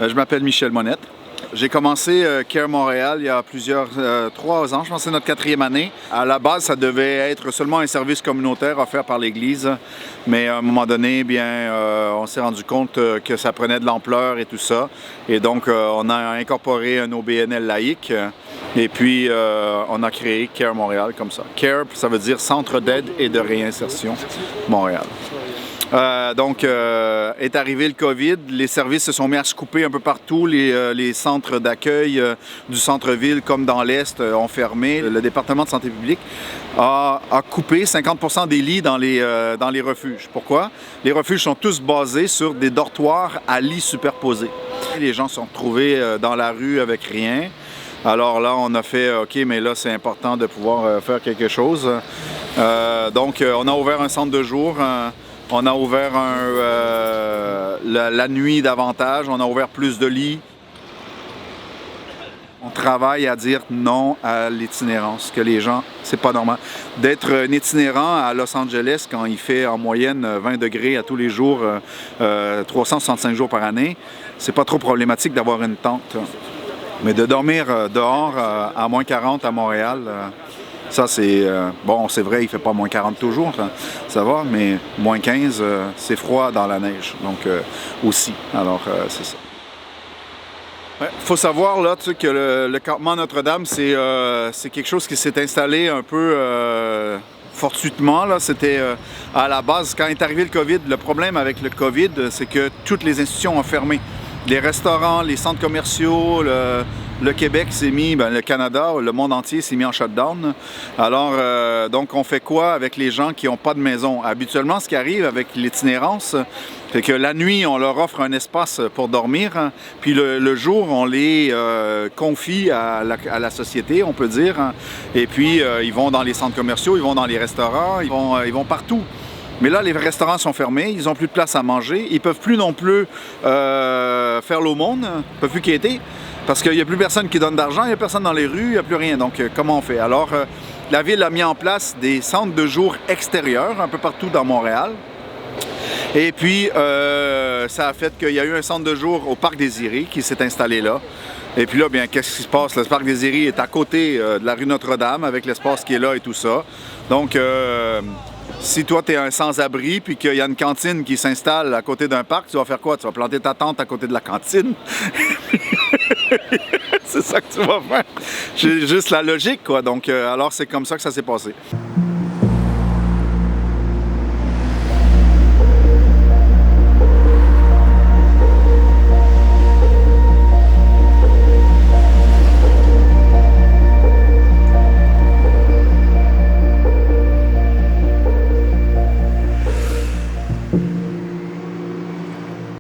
Je m'appelle Michel Monette. J'ai commencé Care Montréal il y a 3 ans, je pense que c'est notre 4e année. À la base, ça devait être seulement un service communautaire offert par l'Église, mais à un moment donné, on s'est rendu compte que ça prenait de l'ampleur et tout ça. Et donc, on a incorporé un OBNL laïque et puis on a créé Care Montréal comme ça. Care, ça veut dire Centre d'aide et de réinsertion Montréal. Est arrivé le COVID, les services se sont mis à se couper un peu partout, les centres d'accueil du centre-ville comme dans l'Est ont fermé. Le département de santé publique a coupé 50% des lits dans les refuges. Pourquoi? Les refuges sont tous basés sur des dortoirs à lits superposés. Les gens sont retrouvés dans la rue avec rien. Alors là, on a fait, OK, mais là, c'est important de pouvoir faire quelque chose. On a ouvert un centre de jour. On a ouvert la nuit davantage, on a ouvert plus de lits. On travaille à dire non à l'itinérance, que les gens, c'est pas normal. D'être un itinérant à Los Angeles quand il fait en moyenne 20 degrés à tous les jours, 365 jours par année, c'est pas trop problématique d'avoir une tente. Mais de dormir dehors à moins 40 à Montréal, ça, c'est... c'est vrai, il ne fait pas moins 40 toujours, ça va, mais moins 15, c'est froid dans la neige, donc aussi. Alors, c'est ça. Il faut savoir là, que le campement Notre-Dame, c'est quelque chose qui s'est installé un peu fortuitement. C'était à la base, quand est arrivé le COVID, le problème avec le COVID, c'est que toutes les institutions ont fermé. Les restaurants, les centres commerciaux, le Québec s'est mis, le Canada, le monde entier s'est mis en shutdown. Alors, donc, on fait quoi avec les gens qui n'ont pas de maison? Habituellement, ce qui arrive avec l'itinérance, c'est que la nuit, on leur offre un espace pour dormir, puis le jour, on les confie à la société, on peut dire. Et puis, ils vont dans les centres commerciaux, ils vont dans les restaurants, ils vont partout. Mais là, les restaurants sont fermés, ils n'ont plus de place à manger, ils ne peuvent plus non plus faire l'aumône, ils ne peuvent plus quêter, parce qu'il n'y a plus personne qui donne d'argent, il n'y a personne dans les rues, il n'y a plus rien. Donc, comment on fait? Alors, la Ville a mis en place des centres de jour extérieurs un peu partout dans Montréal. Et puis, ça a fait qu'il y a eu un centre de jour au Parc des Eries qui s'est installé là. Et puis là, qu'est-ce qui se passe? Le Parc des Eries est à côté de la rue Notre-Dame avec l'espace qui est là et tout ça. Donc, si toi, tu es un sans-abri puis qu'il y a une cantine qui s'installe à côté d'un parc, tu vas faire quoi? Tu vas planter ta tente à côté de la cantine? C'est ça que tu vas faire. J'ai juste la logique, quoi. Donc, alors, c'est comme ça que ça s'est passé.